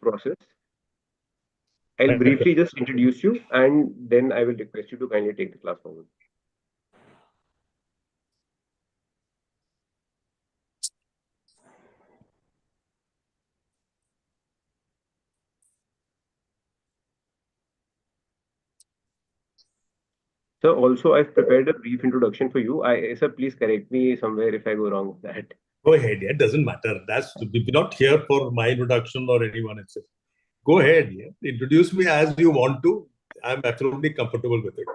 process. I'll briefly just introduce you, and then I will request you to kindly take the class forward. So also I've prepared a brief introduction for you. Sir, please correct me somewhere if I go wrong with that. Go ahead. It doesn't matter. We're not here for my introduction or anyone else. Go ahead. Yeah. Introduce me as you want to. I'm absolutely comfortable with it.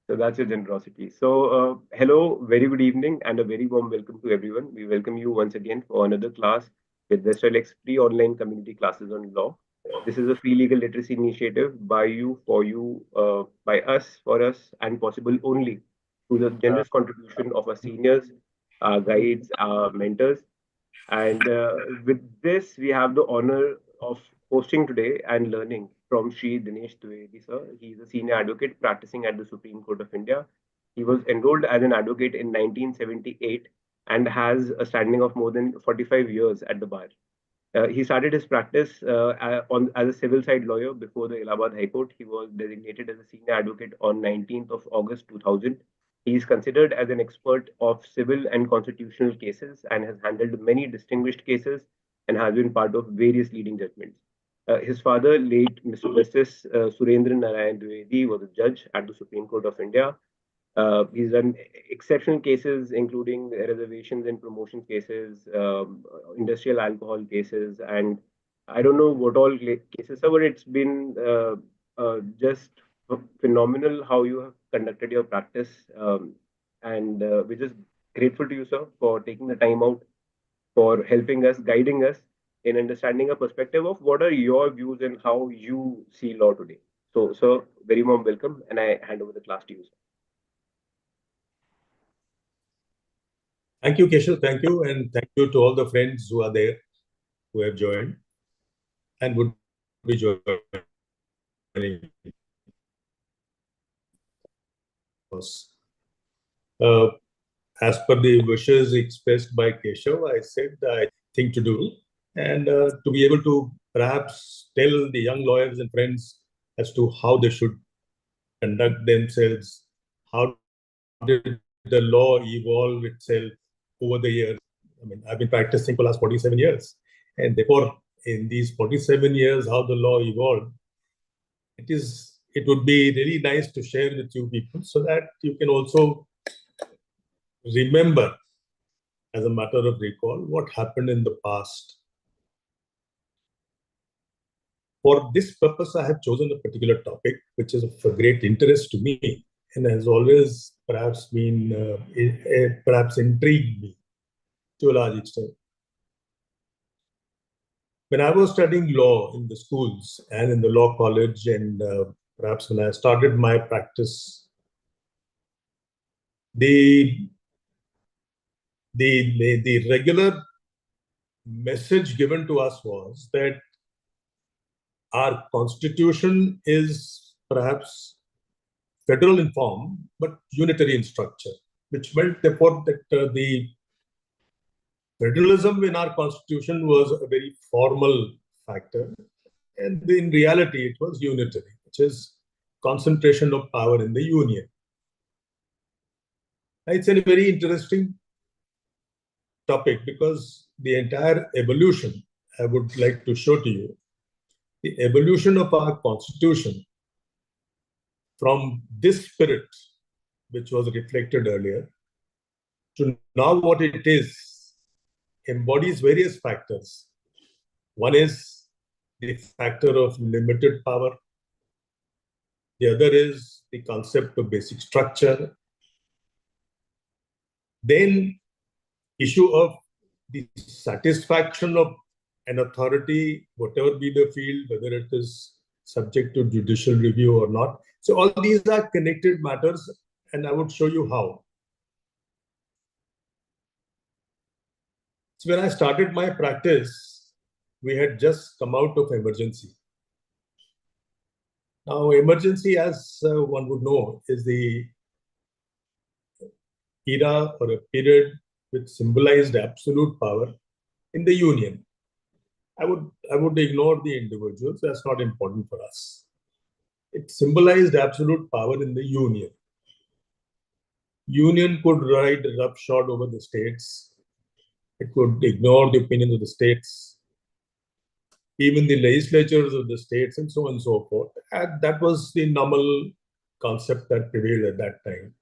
So that's your generosity. So hello, very good evening, and a very warm welcome to everyone. We welcome you once again for another class with Vestralex free online community classes on law. This is a free legal literacy initiative by you, for you, by us, for us, and possible only through the generous contribution of our seniors, our guides, our mentors. And with this, we have the honor of hosting today and learning from Shri Dinesh Dwivedi, sir. He is a senior advocate practicing at the Supreme Court of India. He was enrolled as an advocate in 1978 and has a standing of more than 45 years at the bar. He started his practice as a civil side lawyer before the Allahabad High Court. He was designated as a senior advocate on 19th of August 2000. He is considered as an expert of civil and constitutional cases and has handled many distinguished cases and has been part of various leading judgments. His father, late Mr. Justice Surendra Narayan Dwivedi, was a judge at the Supreme Court of India. He's done exceptional cases, including reservations and promotion cases, industrial alcohol cases, and I don't know what all cases are, but it's been just phenomenal how you have conducted your practice. And we're just grateful to you, sir, for taking the time out, for helping us, guiding us in understanding a perspective of what are your views and how you see law today. So, sir, very warm welcome, and I hand over the class to you, sir. Thank you, Keshav. Thank you. And thank you to all the friends who are there, who have joined and would be joining us. As per the wishes expressed by Keshav, I said I think to do, and to be able to perhaps tell the young lawyers and friends as to how they should conduct themselves, how did the law evolve itself over the years. I mean, I've been practicing for the last 47 years. And therefore, in these 47 years, how the law evolved, it would be really nice to share with you people so that you can also remember, as a matter of recall, what happened in the past. For this purpose, I have chosen a particular topic, which is of great interest to me and has always perhaps been, perhaps intrigued me to a large extent. When I was studying law in the schools and in the law college, and perhaps when I started my practice, the regular message given to us was that our constitution is perhaps federal in form, but unitary in structure, which meant therefore that the federalism in our constitution was a very formal factor, and in reality it was unitary, which is concentration of power in the union. It's a very interesting topic because the entire evolution, I would like to show to you, the evolution of our constitution from this spirit, which was reflected earlier, to now what it is, embodies various factors. One is the factor of limited power. The other is the concept of basic structure. Then issue of the satisfaction of an authority, whatever be the field, whether it is subject to judicial review or not. So all these are connected matters, and I would show you how. So when I started my practice, we had just come out of emergency. Now, emergency, as one would know, is the era or a period which symbolized absolute power in the union. I would ignore the individuals. That's not important for us. It symbolized absolute power in the union. Union could ride roughshod over the states. It could ignore the opinions of the states, even the legislatures of the states, and so on and so forth. And that was the normal concept that prevailed at that time.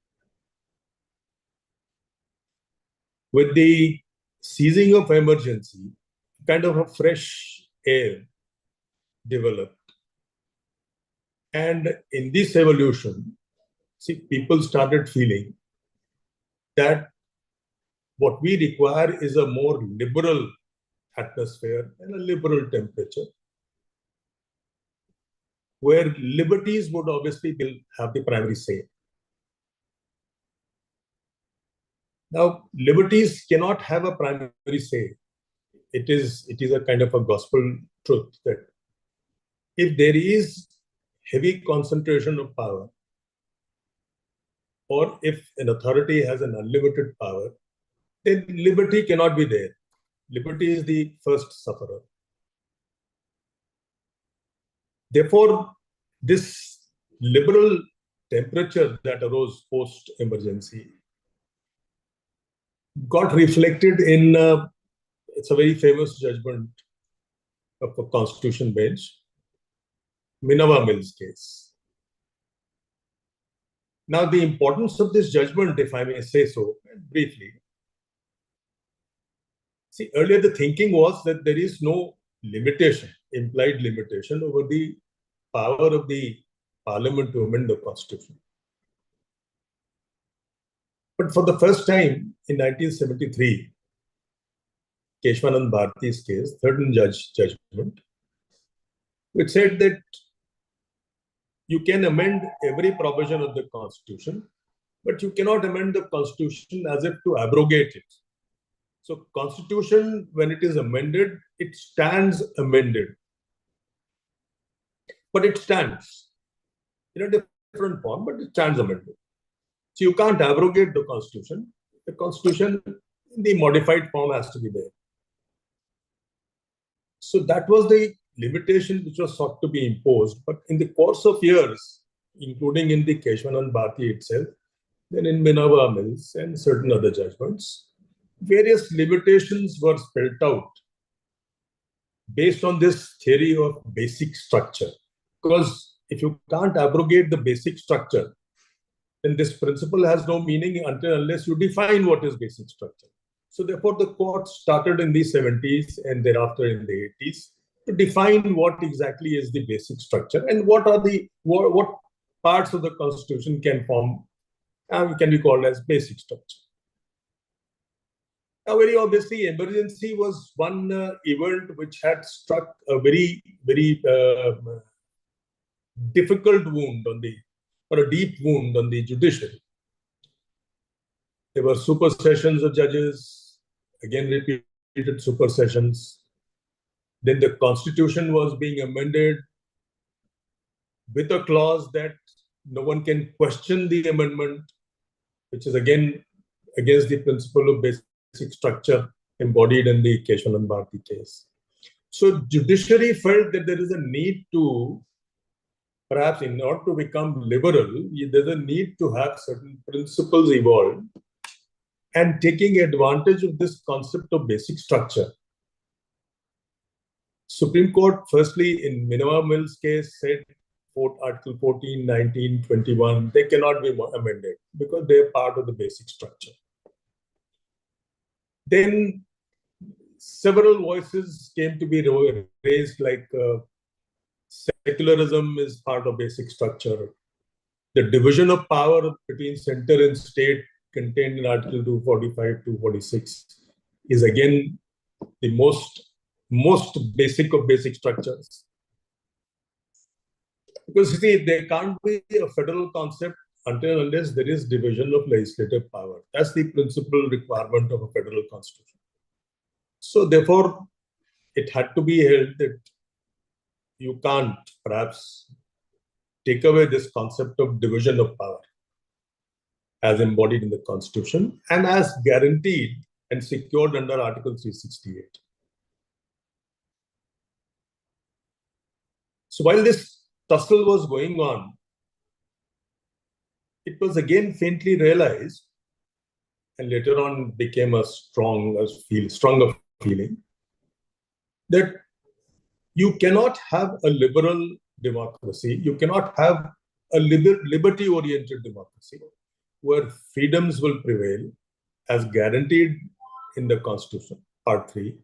With the ceasing of emergency, kind of a fresh air developed. And in this evolution, see, people started feeling that what we require is a more liberal atmosphere and a liberal temperature, where liberties would obviously have the primary say. Now, liberties cannot have a primary say. It is a kind of a gospel truth that if there is heavy concentration of power, or if an authority has an unlimited power, then liberty cannot be there. Liberty is the first sufferer. Therefore, this liberal temperature that arose post-emergency got reflected in, it's a very famous judgment of a constitution bench, Minerva Mills case. Now, the importance of this judgment, if I may say so briefly, see, earlier the thinking was that there is no limitation, implied limitation over the power of the parliament to amend the constitution. But for the first time in 1973, Keshwanand Bharati's case, third in judgment, which said that you can amend every provision of the constitution, but you cannot amend the constitution as if to abrogate it. So constitution, when it is amended, it stands amended. But it stands in a different form, but it stands amended. So you can't abrogate the constitution. The constitution in the modified form has to be there. So that was the limitation which was sought to be imposed. But in the course of years, including in the Keshwanand Bharati itself, then in Minerva Mills and certain other judgments, various limitations were spelled out based on this theory of basic structure. Because if you can't abrogate the basic structure, then this principle has no meaning unless you define what is basic structure. So therefore, the court started in the 70s and thereafter in the 80s to define what exactly is the basic structure and what parts of the constitution can be called as basic structure. Now, very obviously, emergency was one event which had struck a very, very difficult wound or a deep wound on the judiciary. There were supersessions of judges, again repeated supersessions. Then the constitution was being amended with a clause that no one can question the amendment, which is again against the principle of basic structure embodied in the Keshwanand Bharati case. So judiciary felt that there is a need to, perhaps in order to become liberal, there's a need to have certain principles evolved, and taking advantage of this concept of basic structure. Supreme Court, firstly, in Minerva Mills case, said Article 14, 19, 21, they cannot be amended because they are part of the basic structure. Then several voices came to be raised, like secularism is part of basic structure. The division of power between center and state contained in Article 245, 246 is again the most basic of basic structures. Because you see, there can't be a federal concept until unless there is division of legislative power. That's the principal requirement of a federal constitution. So therefore, it had to be held that you can't perhaps take away this concept of division of power as embodied in the Constitution and as guaranteed and secured under Article 368. So while this tussle was going on, it was again faintly realized, and later on became a stronger feeling, that you cannot have a liberal democracy, you cannot have a liberty-oriented democracy where freedoms will prevail as guaranteed in the Constitution, Part 3,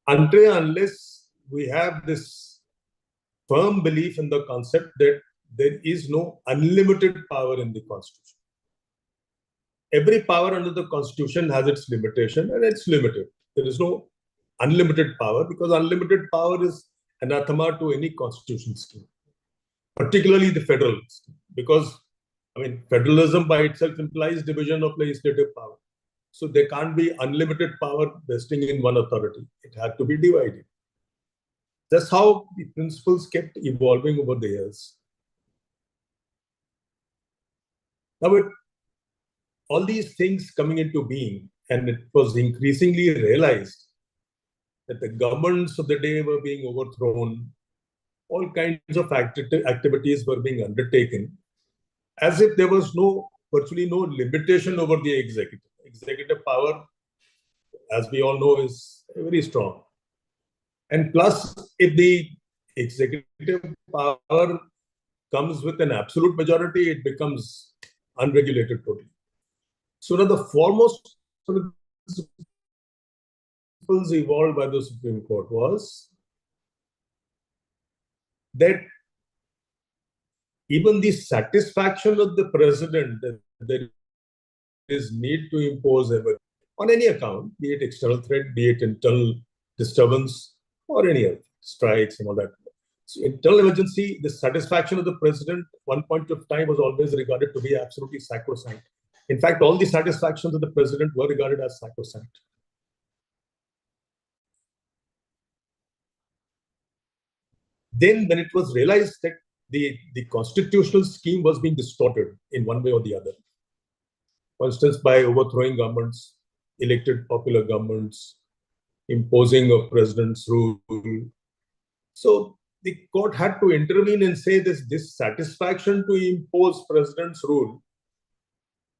unless we have this firm belief in the concept that there is no unlimited power in the Constitution. Every power under the Constitution has its limitation, and it's limited. There is no unlimited power, because unlimited power is anathema to any constitution scheme, particularly the federal scheme, because federalism by itself implies division of legislative power. So there can't be unlimited power vesting in one authority. It had to be divided. That's how the principles kept evolving over the years. Now, with all these things coming into being, and it was increasingly realized that the governments of the day were being overthrown, all kinds of activities were being undertaken, as if there was virtually no limitation over the executive. Executive power, as we all know, is very strong. And plus, if the executive power comes with an absolute majority, it becomes unregulated totally. So now the foremost principles evolved by the Supreme Court was that even the satisfaction of the president that there is need to impose on any account, be it external threat, be it internal disturbance, or any other strikes and all that. So internal emergency, the satisfaction of the president, one point of time, was always regarded to be absolutely sacrosanct. In fact, all the satisfactions of the president were regarded as sacrosanct. Then, when it was realized that the constitutional scheme was being distorted in one way or the other, for instance, by overthrowing governments, elected popular governments, imposing a president's rule. So the court had to intervene and say this dissatisfaction to impose president's rule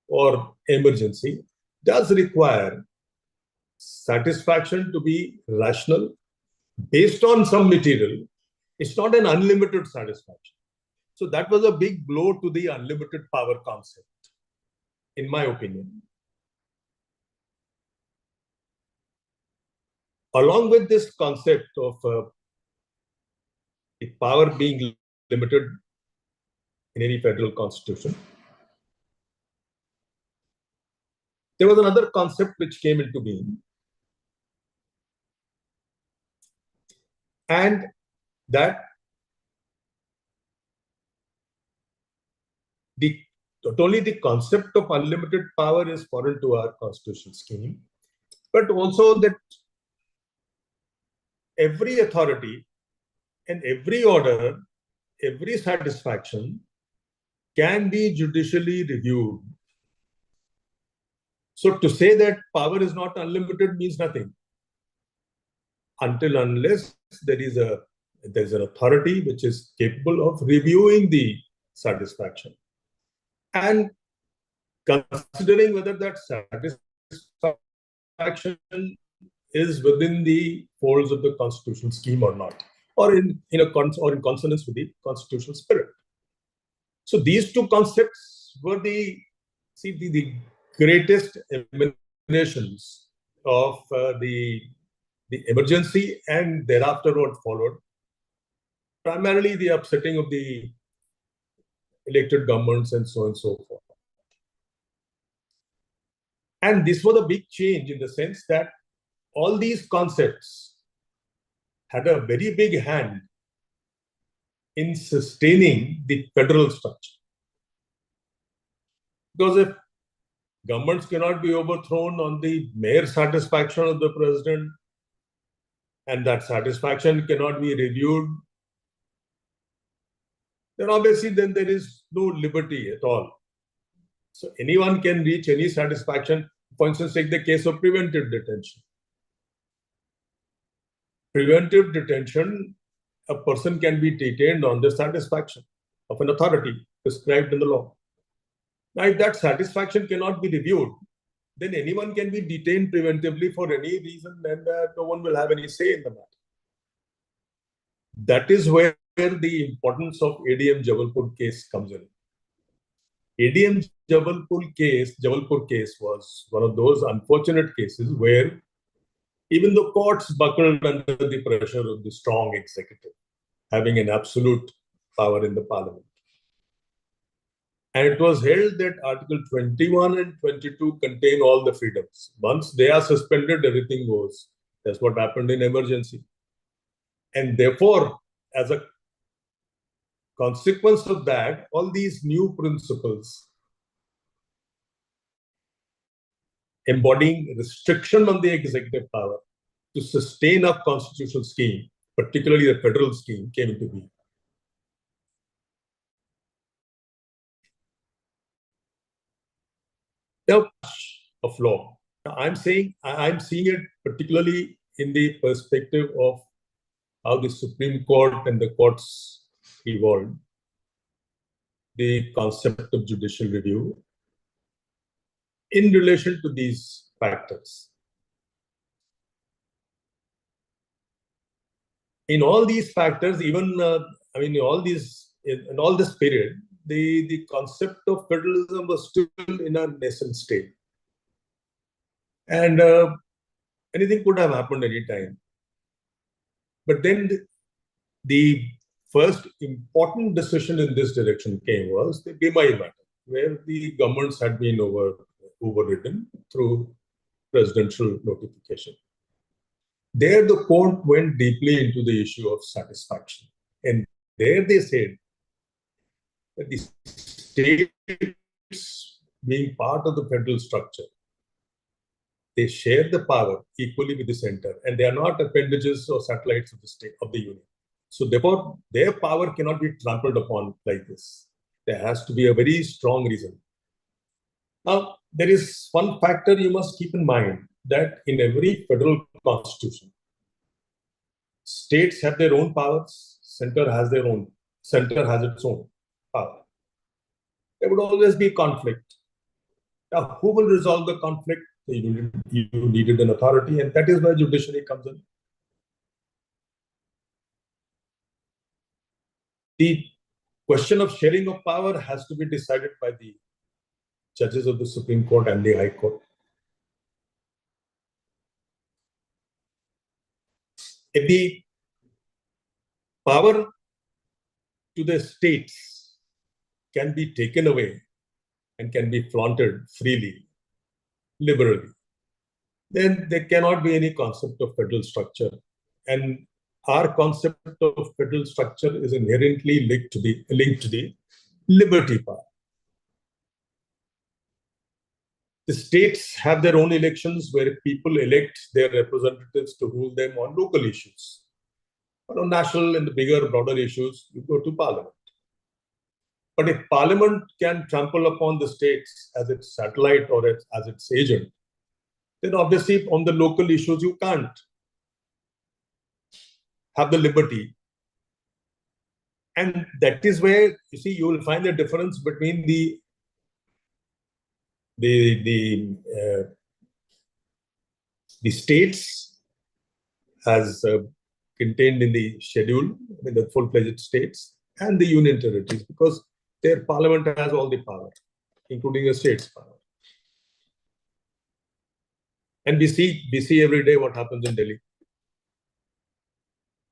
or emergency does require satisfaction to be rational, based on some material. It's not an unlimited satisfaction. So that was a big blow to the unlimited power concept, in my opinion. Along with this concept of the power being limited in any federal constitution, there was another concept which came into being. And that not only the concept of unlimited power is foreign to our constitutional scheme, but also that every authority and every order, every satisfaction can be judicially reviewed. So to say that power is not unlimited means nothing, unless there's an authority which is capable of reviewing the satisfaction and considering whether that satisfaction is within the folds of the constitutional scheme or not, or in consonance with the constitutional spirit. So these two concepts were the greatest emanations of the emergency, and thereafter what followed, primarily the upsetting of the elected governments and so on and so forth. And this was a big change in the sense that all these concepts had a very big hand in sustaining the federal structure. Because if governments cannot be overthrown on the mere satisfaction of the president, and that satisfaction cannot be reviewed, then obviously then there is no liberty at all. So anyone can reach any satisfaction. For instance, take the case of preventive detention. Preventive detention a person can be detained on the satisfaction of an authority prescribed in the law. Now, if that satisfaction cannot be reviewed, then anyone can be detained preventively for any reason, and no one will have any say in the matter. That is where the importance of ADM Jabalpur case comes in. ADM Jabalpur case was one of those unfortunate cases where even the courts buckled under the pressure of the strong executive, having an absolute power in the parliament. And it was held that Article 21 and 22 contain all the freedoms. Once they are suspended, everything goes. That's what happened in emergency. And therefore, as a consequence of that, all these new principles embodying restriction on the executive power to sustain a constitutional scheme, particularly the federal scheme, came into being. Now, of law. Now, I'm seeing it particularly in the perspective of how the Supreme Court and the courts evolved, the concept of judicial review in relation to these factors. In all these factors, even in all this period, the concept of federalism was still in a nascent state, and anything could have happened any time. But then the first important decision in this direction was the Bimai matter, where the governments had been overridden through presidential notification. There, the court went deeply into the issue of satisfaction. And there they said that the states, being part of the federal structure, they share the power equally with the center, and they are not appendages or satellites of the state, of the union. So therefore, their power cannot be trampled upon like this. There has to be a very strong reason. Now, there is one factor you must keep in mind, that in every federal constitution, states have their own powers, center has its own power. There would always be conflict. Now, who will resolve the conflict? You needed an authority, and that is where judiciary comes in. The question of sharing of power has to be decided by the judges of the Supreme Court and the High Court. If the power to the states can be taken away and can be flaunted freely, liberally, then there cannot be any concept of federal structure. And our concept of federal structure is inherently linked to the liberty power. The states have their own elections where people elect their representatives to rule them on local issues. But on national and the bigger, broader issues, you go to parliament. But if parliament can trample upon the states as its satellite or as its agent, then obviously on the local issues, you can't have the liberty. And that is where, you see, you will find the difference between the states as contained in the schedule, in the full-fledged states, and the union territories, because their parliament has all the power, including the state's power. And we see every day what happens in Delhi.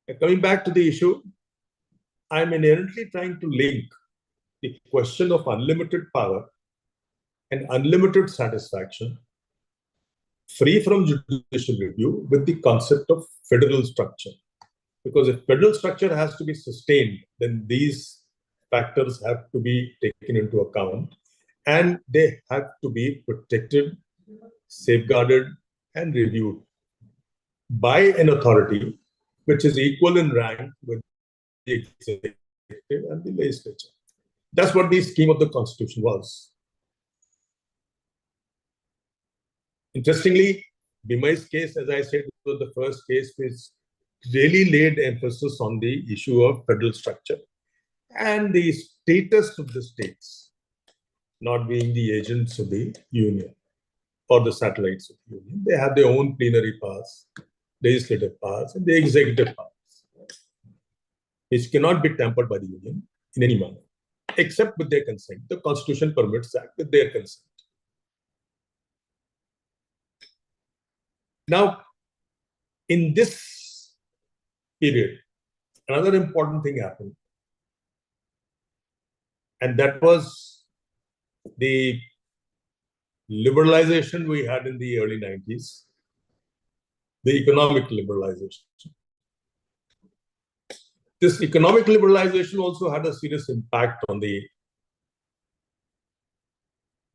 And coming back to the issue, I'm inherently trying to link the question of unlimited power and unlimited satisfaction, free from judicial review, with the concept of federal structure. Because if federal structure has to be sustained, then these factors have to be taken into account, and they have to be protected, safeguarded, and reviewed by an authority which is equal in rank with the executive and the legislature. That's what the scheme of the Constitution was. Interestingly, Bimai's case, as I said, was the first case which really laid emphasis on the issue of federal structure and the status of the states not being the agents of the union or the satellites of the union. They have their own plenary powers, legislative powers, and the executive powers, which cannot be tampered by the union in any manner, except with their consent. The Constitution permits that with their consent. Now, in this period, another important thing happened, and that was the liberalization we had in the early 90s, the economic liberalization. This economic liberalization also had a serious impact on the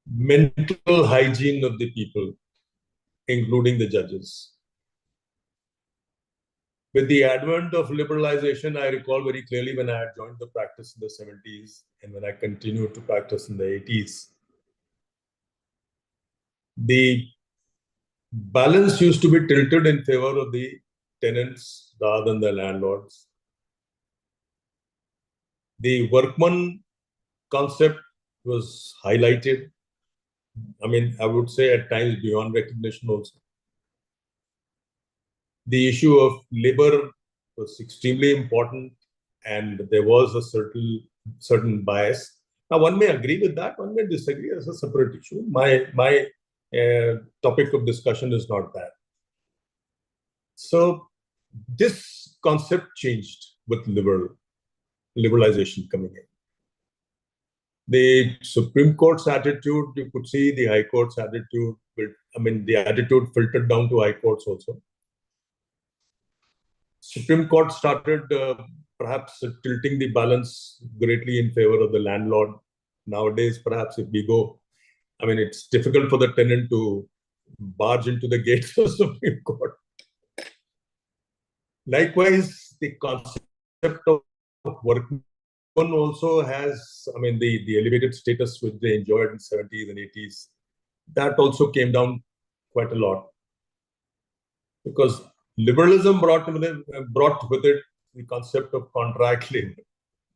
mental hygiene of the people, including the judges. With the advent of liberalization, I recall very clearly when I had joined the practice in the 70s and when I continued to practice in the 80s, the balance used to be tilted in favor of the tenants rather than the landlords. The workman concept was highlighted. I mean, I would say at times beyond recognition also. The issue of labor was extremely important, and there was a certain bias. Now, one may agree with that, one may disagree as a separate issue. My topic of discussion is not that. So this concept changed with liberalization coming in. The Supreme Court's attitude, you could see the High Court's attitude, the attitude filtered down to High Courts also. Supreme Court started perhaps tilting the balance greatly in favor of the landlord. Nowadays, perhaps if we go, it's difficult for the tenant to barge into the gates of Supreme Court. Likewise, the concept of workman also has, the elevated status which they enjoyed in 70s and 80s. That also came down quite a lot because liberalism brought with it the concept of contract labor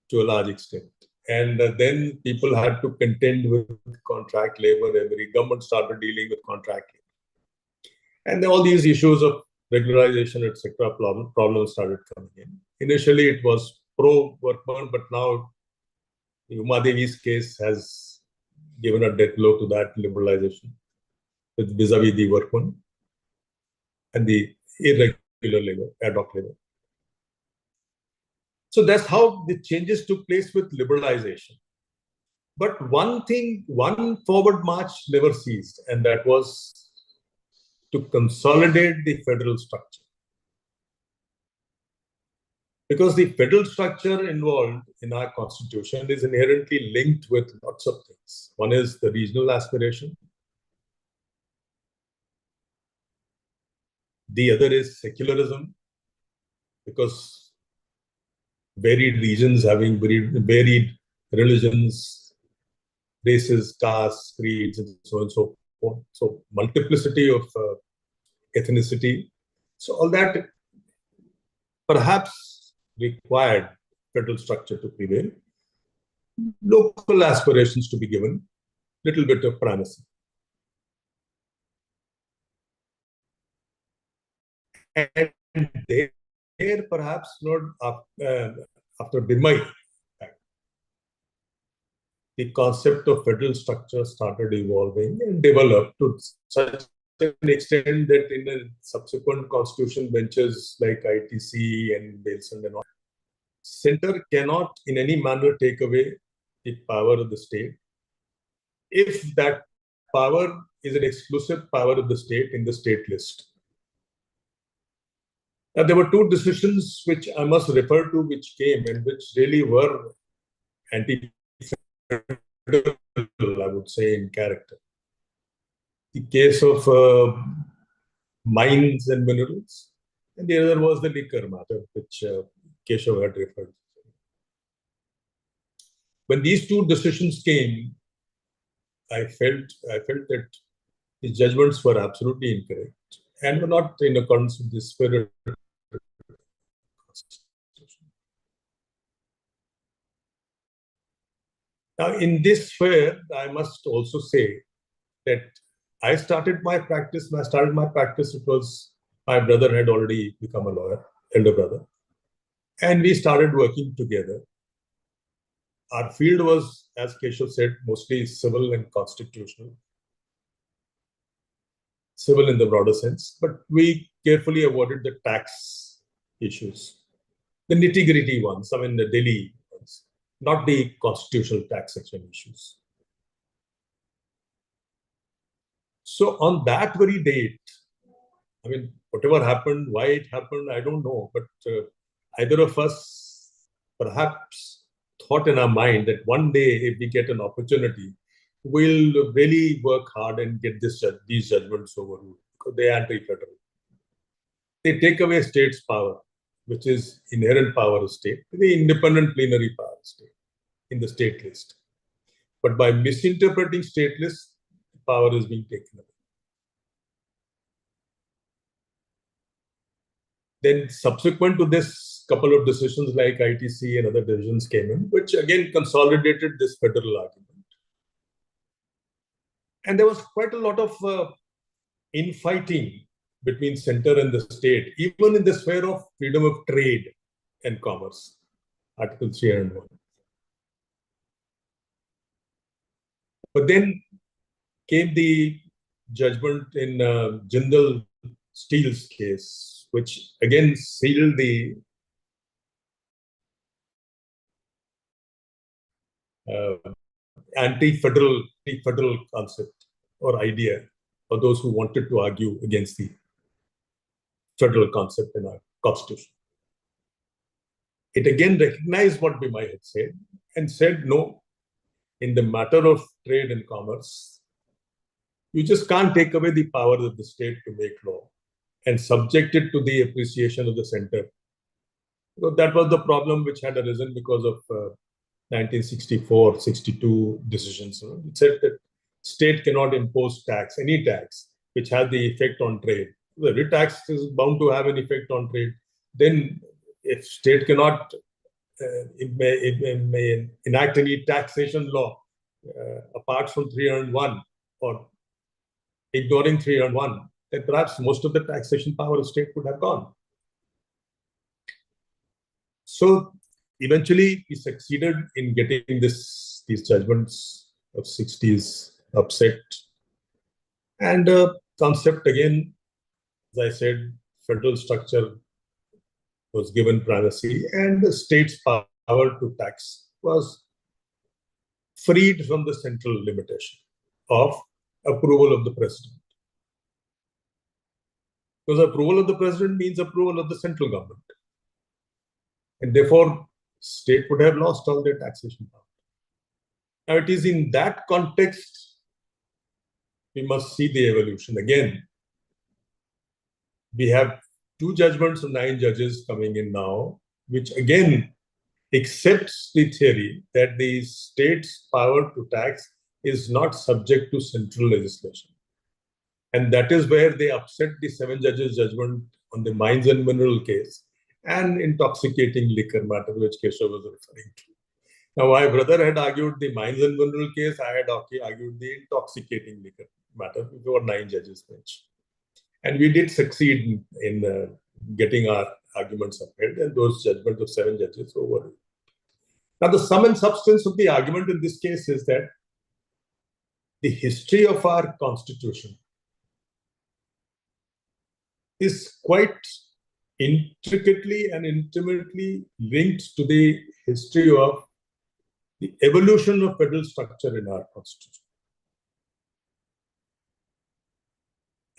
to a large extent. And then people had to contend with contract labor. Every government started dealing with contract labor. And then all these issues of regularization, etc., problems started coming in. Initially, it was pro-workman, but now Uma Devi's case has given a death blow to that liberalization with vis-a-vis the workman and the irregular labor, ad hoc labor. So that's how the changes took place with liberalization. But one forward march never ceased, and that was to consolidate the federal structure. Because the federal structure involved in our constitution is inherently linked with lots of things. One is the regional aspiration. The other is secularism, because varied regions having varied religions, races, castes, creeds, and so on and so forth. So multiplicity of ethnicity. So all that perhaps required federal structure to prevail. Local aspirations to be given, little bit of primacy. And there perhaps not after Bimai, the concept of federal structure started evolving and developed to such an extent that in the subsequent constitution benches like ITC and Belson and all, center cannot in any manner take away the power of the state if that power is an exclusive power of the state in the state list. Now, there were two decisions which I must refer to, which came and which really were anti-federal, I would say, in character. The case of mines and minerals, and the other was the liquor matter, which Keshav had referred to. When these two decisions came, I felt that the judgments were absolutely incorrect and were not in accordance with the spirit Constitution. Now, in this sphere, I must also say that I started my practice. When I started my practice, it was my brother had already become a lawyer, elder brother, and we started working together. Our field was, as Keshav said, mostly civil and constitutional. Civil in the broader sense, but we carefully avoided the tax issues, the nitty-gritty ones, I mean the Delhi ones, not the constitutional taxation issues. So on that very date, I mean, whatever happened, why it happened, I don't know, but either of us perhaps thought in our mind that one day, if we get an opportunity, we'll really work hard and get these judgments overruled because they are anti-federal. They take away state's power, which is inherent power of state, the independent plenary power of state in the state list. But by misinterpreting state list, power is being taken away. Then subsequent to this, couple of decisions like ITC and other decisions came in, which again consolidated this federal argument. And there was quite a lot of infighting between center and the state, even in the sphere of freedom of trade and commerce, Article 301. But then came the judgment in Jindal Steel's case, which again sealed the anti-federal concept or idea for those who wanted to argue against the federal concept in our constitution. It again recognized what we might have said and said, no, in the matter of trade and commerce, you just can't take away the power of the state to make law and subject it to the appreciation of the center. So that was the problem which had arisen because of 1964-62 decisions. It said that state cannot impose tax, any tax, which has the effect on trade. Every tax is bound to have an effect on trade. Then if state cannot it may enact any taxation law apart from 301 or ignoring 301, then perhaps most of the taxation power of state would have gone. So eventually, we succeeded in getting these judgments of 60s upset. And concept again, as I said, federal structure was given primacy and the state's power to tax was freed from the central limitation of approval of the president. Because approval of the president means approval of the central government. And therefore, state would have lost all their taxation power. Now, it is in that context we must see the evolution. Again, we have 2 judgments of 9 judges coming in now, which again accepts the theory that the state's power to tax is not subject to central legislation. And that is where they upset the 7 judges' judgment on the mines and mineral case and intoxicating liquor matter, which Keshav was referring to. Now, my brother had argued the mines and mineral case. I had argued the intoxicating liquor matter before 9 judges' bench. And we did succeed in getting our arguments upheld and those judgments of 7 judges overruled. Now, the sum and substance of the argument in this case is that the history of our constitution is quite intricately and intimately linked to the history of the evolution of federal structure in our constitution.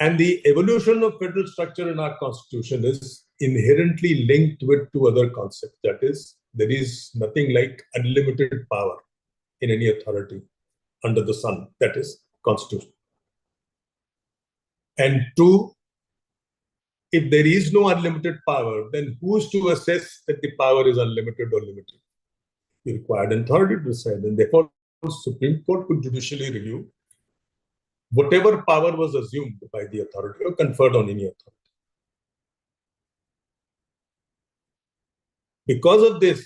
And the evolution of federal structure in our constitution is inherently linked with 2 other concepts. That is, there is nothing like unlimited power in any authority under the sun. That is constitution. And 2, if there is no unlimited power, then who is to assess that the power is unlimited or limited? You required an authority to decide, and therefore the Supreme Court could judicially review whatever power was assumed by the authority or conferred on any authority. Because of this,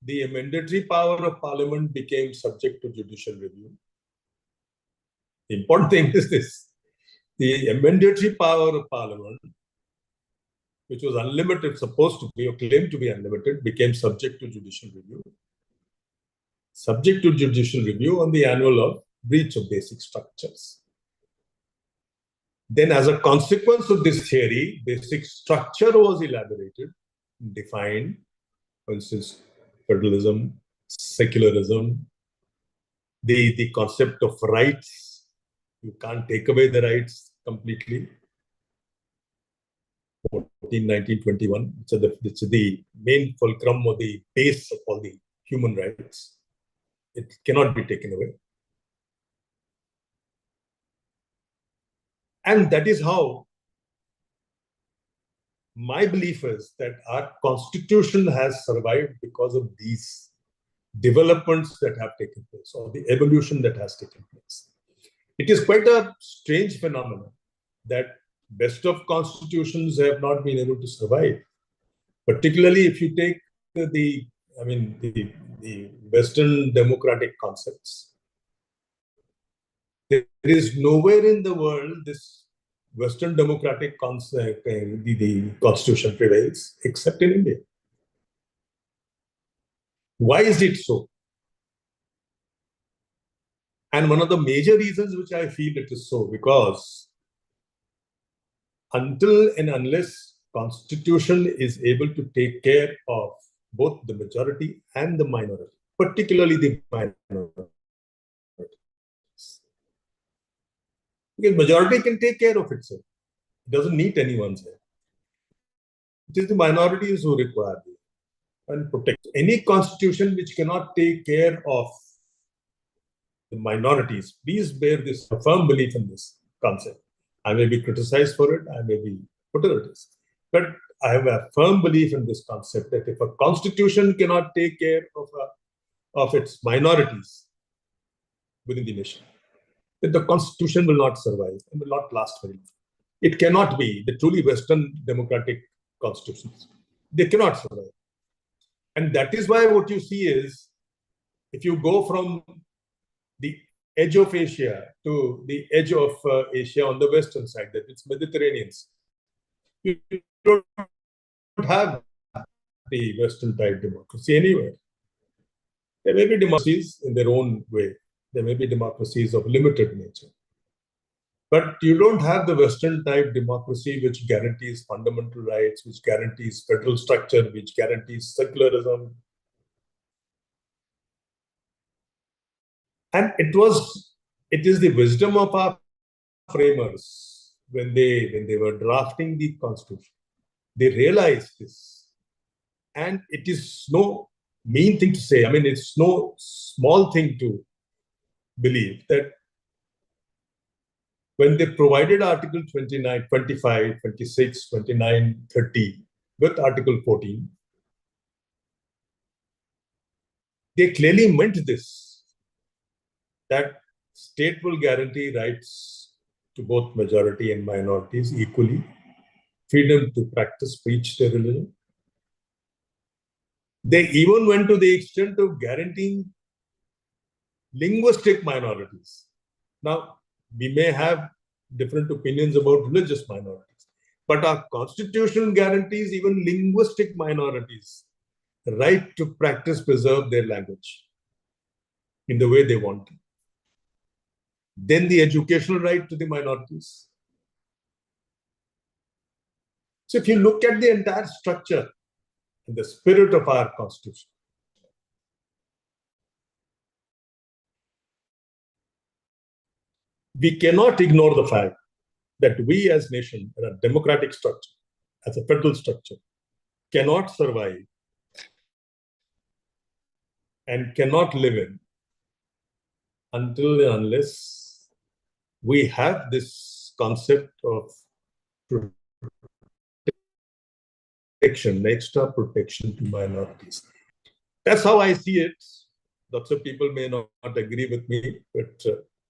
the mandatory power of Parliament became subject to judicial review. The important thing is this: the mandatory power of Parliament, which was unlimited, supposed to be or claimed to be unlimited, became subject to judicial review. Subject to judicial review on the annual of breach of basic structures. Then, as a consequence of this theory, basic structure was elaborated, defined, for instance, federalism, secularism, the concept of rights. You can't take away the rights completely. 1921, it's the main fulcrum or the base of all the human rights. It cannot be taken away. And that is how my belief is that our constitution has survived because of these developments that have taken place, or the evolution that has taken place. It is quite a strange phenomenon that best of constitutions have not been able to survive, particularly if you take the Western democratic concepts. There is nowhere in the world this Western democratic concept, the constitution prevails, except in India. Why is it so? And one of the major reasons which I feel it is so, because until and unless constitution is able to take care of both the majority and the minority, particularly the minority, because majority can take care of itself. It doesn't need anyone's help. It is the minorities who require it and protect. Any constitution which cannot take care of the minorities, please bear this firm belief in this concept. I may be criticized for it, I may be whatever it is, but I have a firm belief in this concept that if a constitution cannot take care of its minorities within the nation, then the constitution will not survive and will not last very long. It cannot be the truly Western democratic constitutions. They cannot survive. And that is why what you see is, if you go from the edge of Asia to the edge of Asia on the western side, that it's Mediterraneans, you don't have the Western type democracy anywhere. There may be democracies in their own way. There may be democracies of limited nature. But you don't have the Western type democracy which guarantees fundamental rights, which guarantees federal structure, which guarantees secularism. And it is the wisdom of our framers when they were drafting the constitution. They realized this. And it is no mean thing to say. I mean, it's no small thing to believe that when they provided Article 29, 25, 26, 29, 30 with Article 14, they clearly meant this, that state will guarantee rights to both majority and minorities equally, freedom to practice, preach their religion. They even went to the extent of guaranteeing linguistic minorities. Now, we may have different opinions about religious minorities, but our constitution guarantees even linguistic minorities the right to practice, preserve their language in the way they want to. Then the educational right to the minorities. So if you look at the entire structure and the spirit of our constitution, we cannot ignore the fact that we as nation, in a democratic structure, as a federal structure, cannot survive and cannot live in until and unless we have this concept of protection, extra protection to minorities. That's how I see it. Lots of people may not agree with me, but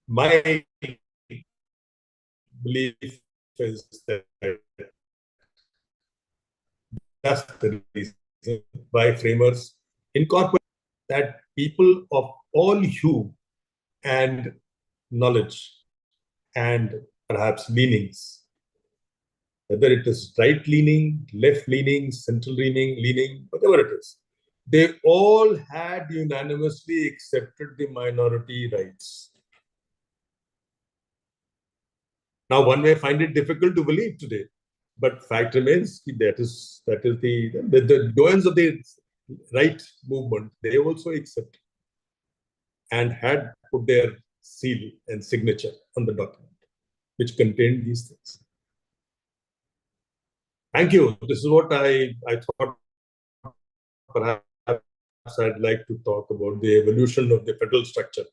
my belief is that that's the reason. by framers incorporate that people of all hue and knowledge and perhaps leanings, whether it is right leaning, left leaning, central leaning, whatever it is, they all had unanimously accepted the minority rights. Now, one may find it difficult to believe today, but fact remains that is the doyens of the right movement. They also accepted and had put their seal and signature on the document, which contained these things. Thank you. This is what I thought perhaps I'd like to talk about the evolution of the federal structure,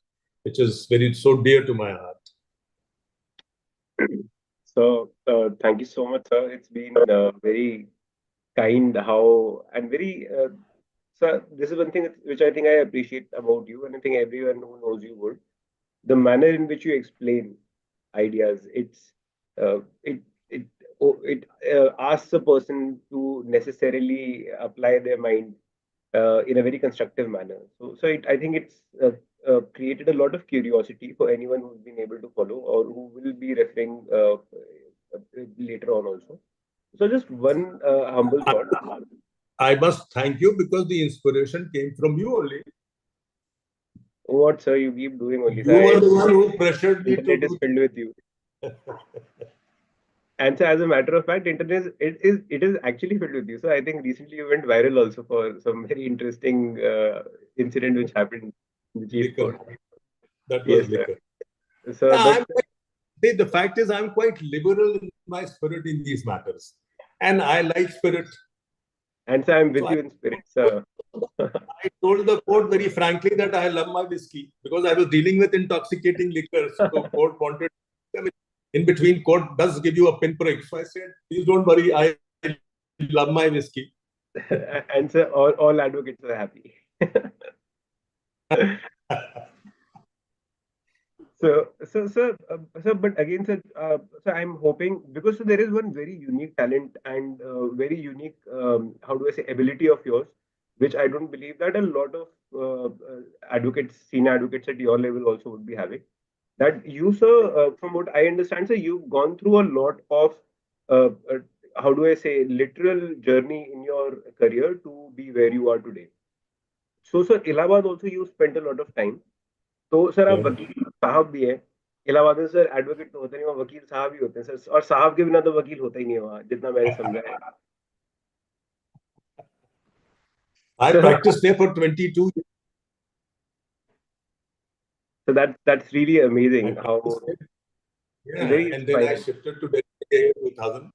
which is so dear to my heart. So, thank you so much, sir. It's been very kind how and very so this is one thing which I think I appreciate about you, and I think everyone who knows you would. The manner in which you explain ideas, it asks a person to necessarily apply their mind in a very constructive manner. I think it's created a lot of curiosity for anyone who's been able to follow or who will be referring later on also. So just one humble thought. I must thank you because the inspiration came from you only. What, sir, you keep doing only, You sir. were the one who pressured me to Internet is do. filled with you. And so, as a matter of fact, internet it is actually filled with you. So I think recently you went viral also for some very interesting incident which happened in the chief Liquor. court. That was Yes, sir. liquor. So, but The fact is, I'm quite liberal in my spirit in these matters, and I like spirit. and so I'm with So you in spirit, sir. I told the court very frankly that I love my whiskey because I was dealing with intoxicating liquor. So court wanted, I mean, in between, court does give you a pinprick. So I said, please don't worry, I love my whiskey. And so all advocates are happy. But again, sir, so I'm hoping because so there is one very unique talent and very unique, how do I say, ability of yours, which I don't believe that a lot of advocates, senior advocates at your level also would be having. That you, sir, from what I understand, sir, you've gone through a lot of, uh, uh, how do I say, literal journey in your career to be where you are today. So, sir, Allahabad also you spent a lot of time. तो sir आप Yeah. वकील साहब भी हैं इलाहाबाद में sir advocate तो होते नहीं वहाँ वकील साहब ही होते हैं सर और साहब के बिना तो वकील होता ही नहीं है वहाँ जितना मैंने समझा है I so, practiced there for 22 years. so that's really I amazing how practiced there. and Yeah. very And then I inspiring. shifted to Delhi in 2000.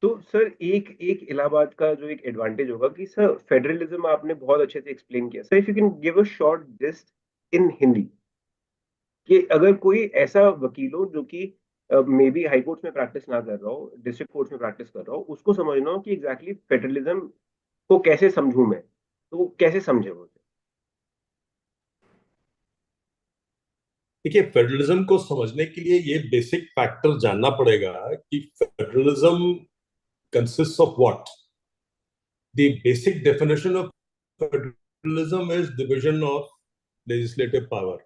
तो सर एक एक इलाहाबाद का जो एक एडवांटेज होगा कि सर फेडरलिज्म आपने बहुत अच्छे से एक्सप्लेन किया sir if you can give a short gist in Hindi कि अगर कोई ऐसा वकील हो जो कि मे बी हाई कोर्ट्स में प्रैक्टिस ना कर रहा हो डिस्ट्रिक्ट कोर्ट्स में प्रैक्टिस कर रहा हो उसको समझना हो कि एग्जैक्टली फेडरलिज्म को कैसे समझूं मैं तो वो कैसे समझे वो देखिए फेडरलिज्म को समझने के लिए ये बेसिक फैक्टर जानना पड़ेगा कि federalism consists of what? The basic definition of federalism is division of legislative power.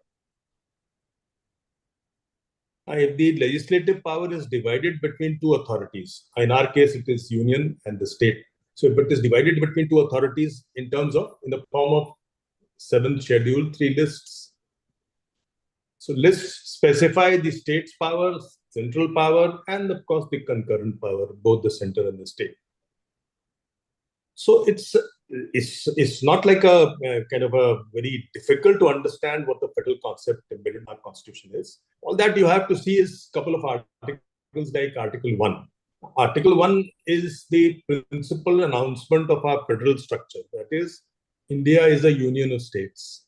If the legislative power is divided between two authorities, in our case it is union and the state. So if it is divided between two authorities in the form of 7th schedule, 3 lists. So lists specify the state's powers, central power, and of course the concurrent power, both the center and the state. So it's not like a kind of a very difficult to understand what the federal concept embedded in our constitution is. All that you have to see is a couple of articles like Article 1. Article 1 is the principal announcement of our federal structure. That is, India is a union of states.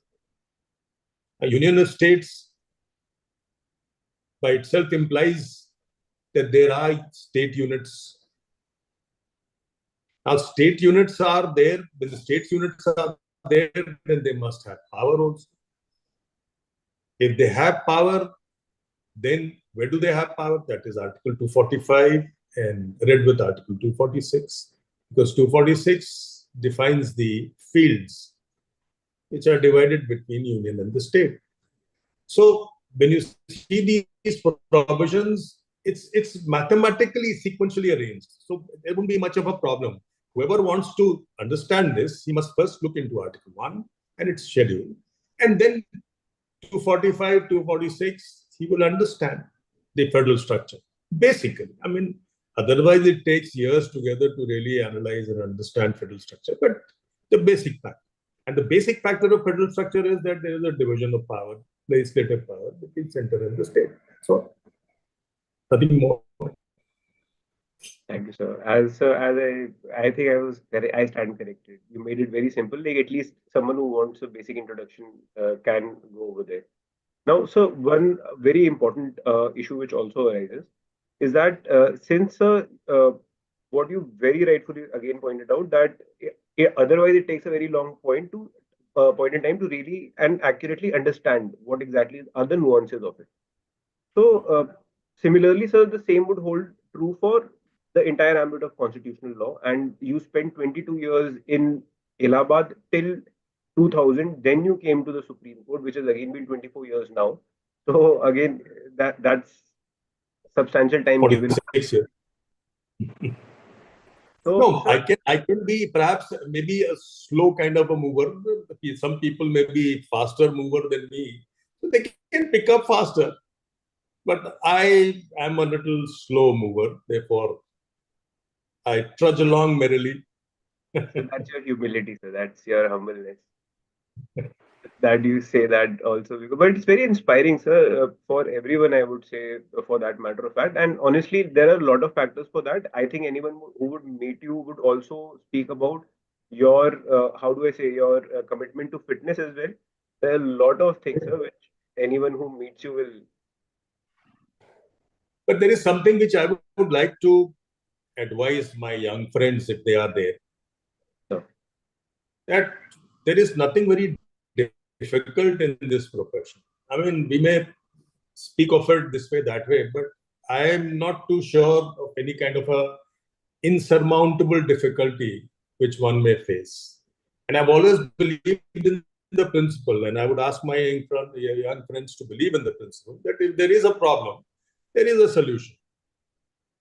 A union of states by itself implies that there are state units. Now, state units are there. When the state units are there, then they must have power also. If they have power, then where do they have power? That is Article 245 and read with Article 246. because 246 defines the fields which are divided between union and the state. So when you see these provisions, it's mathematically sequentially arranged. So there won't be much of a problem. Whoever wants to understand this, he must first look into Article 1 and its schedule. And then 245, 246, he will understand the federal structure. Basically, I mean, otherwise it takes years together to really analyze and understand federal structure. But the basic fact. And the basic factor of federal structure is that there is a division of power, legislative power between center and the state. So nothing more. Thank you, sir. I think I stand corrected. You made it very simple. Like at least someone who wants a basic introduction can go over there. Now, so one very important issue which also arises is that since what you very rightfully again pointed out that otherwise it takes a very long point in time to really and accurately understand what exactly are the nuances of it. So, similarly, sir, the same would hold true for the entire ambit of constitutional law. And you spent 22 years in Allahabad till 2000. Then you came to the Supreme Court, which has again been 24 years now. So again, that's substantial time given. 46 years. So, No, sir, I can be perhaps maybe a slow kind of a mover. Some people may be faster mover than me. So they can pick up faster. But I am a little slow mover. Therefore, I trudge along merrily. so that's your humility, sir. That's your humbleness. That you say that also, but it's very inspiring, sir, for everyone, I would say, for that matter of fact. And honestly, there are a lot of factors for that. I think anyone who would meet you would also speak about your how do I say, your commitment to fitness as well. There are a lot of things, sir, which anyone who meets you will. But there is something which I would like to advise my young friends, if they are there, Sir. that there is nothing very difficult in this profession. I mean, we may speak of it this way, that way, but I am not too sure of any kind of a insurmountable difficulty which one may face. And I've always believed in the principle, and I would ask my young friends to believe in the principle that if there is a problem, there is a solution.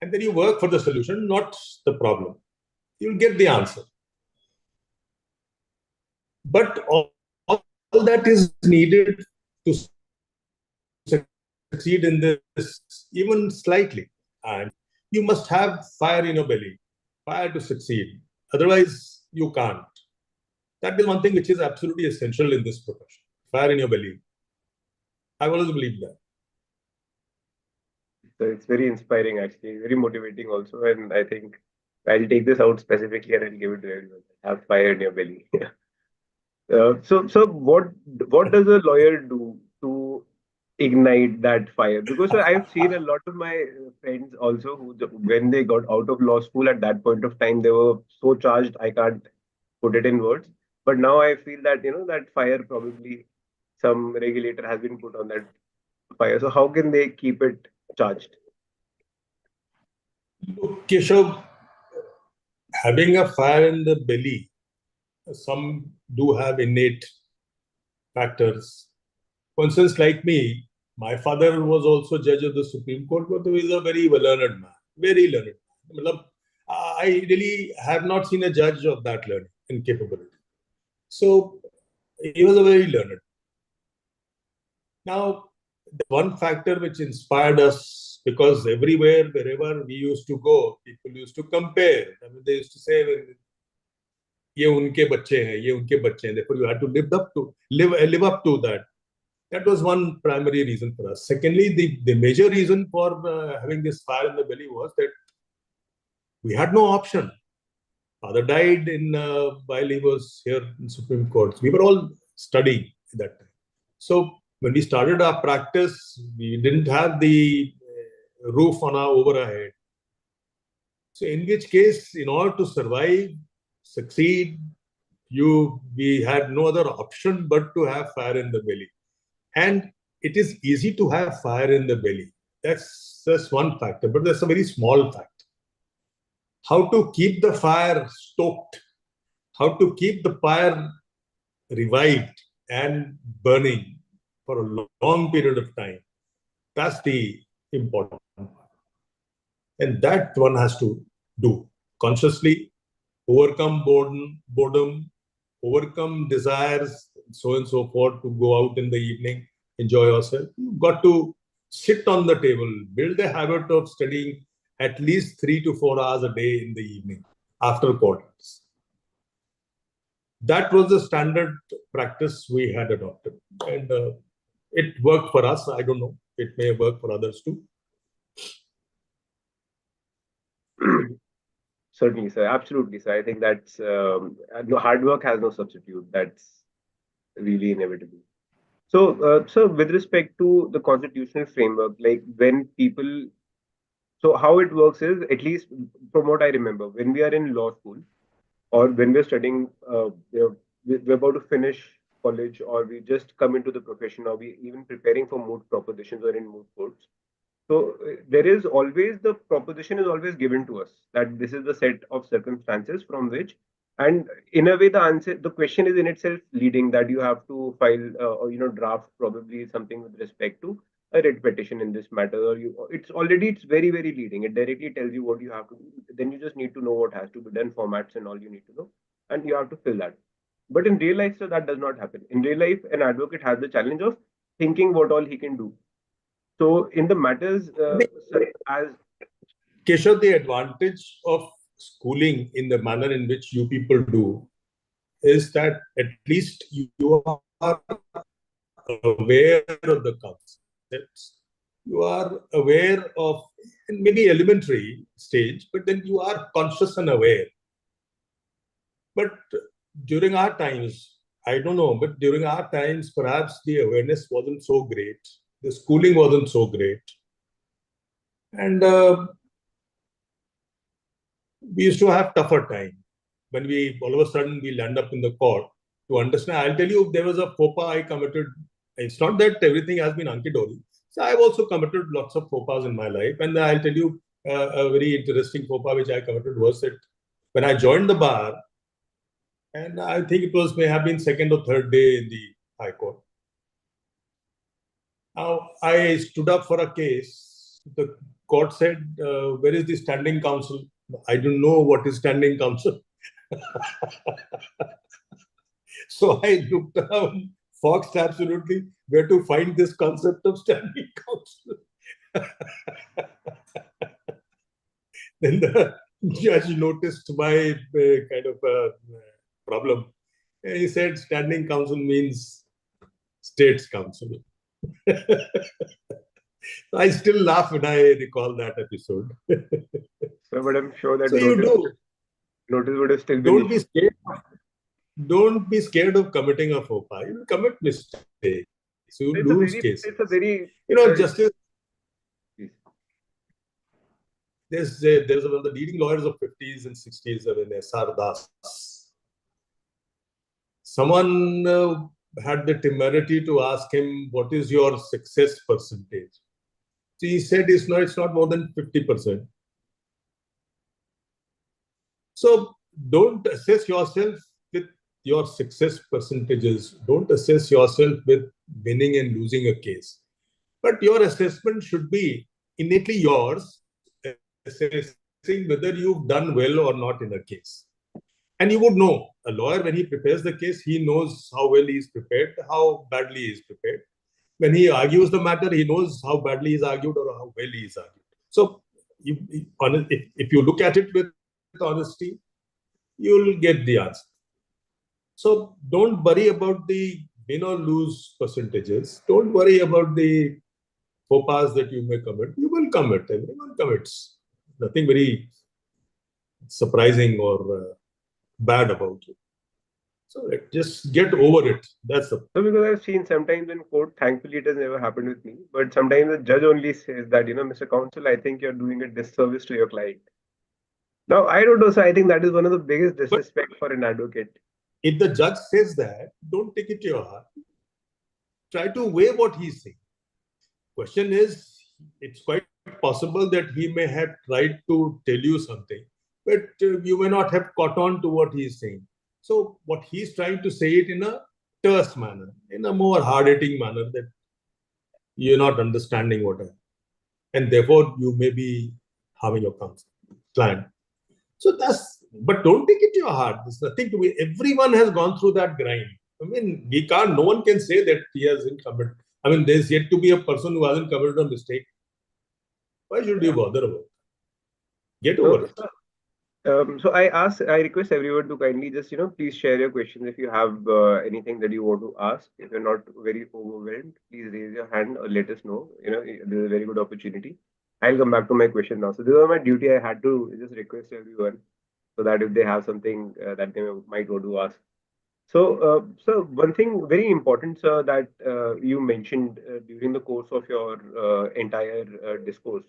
And then you work for the solution, not the problem. You'll get the answer. But all that is needed to succeed in this, even slightly. And you must have fire in your belly, fire to succeed. Otherwise, you can't. That is one thing which is absolutely essential in this profession. Fire in your belly. I've always believed that. So it's very inspiring, actually, very motivating also. And I think I'll take this out specifically and I'll give it to everyone. Have fire in your belly. So what does a lawyer do to ignite that fire? Because I've seen a lot of my friends also who, when they got out of law school at that point of time, they were so charged, I can't put it in words. But now I feel that, that fire probably some regulator has been put on that fire. So how can they keep it charged? Look, Keshav, having a fire in the belly, some do have innate factors. For instance, like me, my father was also judge of the Supreme Court, but he was a very learned man, very learned man. I really have not seen a judge of that learning and capability. So he was a very learned. Now, the one factor which inspired us, because everywhere, wherever we used to go, people used to compare. I mean, they used to say, "Ye unke bacche hain, ye unke bacche hain." Therefore, you had to live up to that. That was one primary reason for us. Secondly, the major reason for having this fire in the belly was that we had no option. Father died while he was here in Supreme Court. We were all studying at that time. So when we started our practice, we didn't have the roof on over our head. So in which case, in order to survive, succeed, we had no other option but to have fire in the belly. And it is easy to have fire in the belly. That's one factor, but that's a very small factor. how to keep the fire stoked, how to keep the fire revived and burning for a long period of time. That's the important part. And that one has to do consciously, overcome boredom, overcome desires, so and so forth, to go out in the evening, enjoy yourself. You've got to sit on the table, build a habit of studying at least 3 to 4 hours a day in the evening after quarters. That was the standard practice we had adopted. And it worked for us. I don't know. It may work for others too. Certainly, sir. Absolutely, sir. I think that's no, hard work has no substitute. That's really inevitable. So, so with respect to the constitutional framework, like when people, so how it works is, at least from what I remember, when we are in law school or when we're studying, we're about to finish college or we just come into the profession or we even preparing for moot propositions or in moot courts. So there is always the proposition is always given to us that this is the set of circumstances from which, and in a way, the answer, the question is in itself leading that you have to file or draft probably something with respect to a writ petition in this matter, or it's very very leading. It directly tells you what you have to do. Then you just need to know what has to be done, formats and all you need to know, and you have to fill that. But in real life, so that does not happen. In real life, an advocate has the challenge of thinking what all he can do. So in the matters, as Keshav, the advantage of schooling in the manner in which you people do is that at least you are aware of the concepts. You are aware of maybe elementary stage, but then you are conscious and aware. But during our times, I don't know, but during our times, perhaps the awareness wasn't so great. The schooling wasn't so great. And we used to have tougher time when we all of a sudden we land up in the court to understand. I'll tell you, there was a faux pas I committed. It's not that everything has been hunky-dory. So I've also committed lots of faux pas in my life. And I'll tell you a very interesting faux pas which I committed was that when I joined the bar, and I think it was may have been second or third day in the High Court. Now, I stood up for a case. The court said, where is the standing counsel? I don't know what is standing counsel. So I looked around, foxed absolutely where to find this concept of standing counsel. Then the judge noticed my kind of problem. He said, standing counsel means states counsel. I still laugh when I recall that episode. so, but I'm sure that So you do. Notice would have still been Don't be scared. Don't be scared of committing a faux pas. You will commit mistakes. You will lose cases. It's a very, justice. There's one of the leading lawyers of 50s and 60s, S.R. Das. Someone had the temerity to ask him, what is your success percentage? So he said, it's not more than 50%. So don't assess yourself with your success percentages. Don't assess yourself with winning and losing a case. But your assessment should be innately yours, assessing whether you've done well or not in a case. And you would know, a lawyer, when he prepares the case, he knows how well he is prepared, how badly he is prepared. When he argues the matter, he knows how badly he is argued or how well he is argued. So if you look at it with honesty, you'll get the answer. So don't worry about the win or lose percentages. Don't worry about the faux pas that you may commit. You will commit. Everyone commits. Nothing very surprising or bad about it. So just get over it. That's the. So because I've seen sometimes in court, thankfully it has never happened with me, but sometimes the judge only says that, Mr. Counsel, I think you're doing a disservice to your client. Now, I don't know, so I think that is one of the biggest disrespect for an advocate. If the judge says that, don't take it to your heart. Try to weigh what he's saying. Question is, it's quite possible that he may have tried to tell you something but you may not have caught on to what he is saying. So what he's trying to say it in a terse manner, in a more hard-hitting manner, that you're not understanding what I, and therefore you may be harming your client. So but don't take it to your heart. There's nothing to be. Everyone has gone through that grind. I mean, no one can say that he hasn't committed. I mean, there's yet to be a person who hasn't committed a mistake. Why should you bother about it? Get over So, it. so I request everyone to kindly just, please share your questions if you have anything that you want to ask. If you're not very overwhelmed, please raise your hand or let us know. This is a very good opportunity. I'll come back to my question now. So this was my duty. I had to just request everyone so that if they have something that they might want to ask. So one thing very important, sir, that you mentioned during the course of your entire discourse.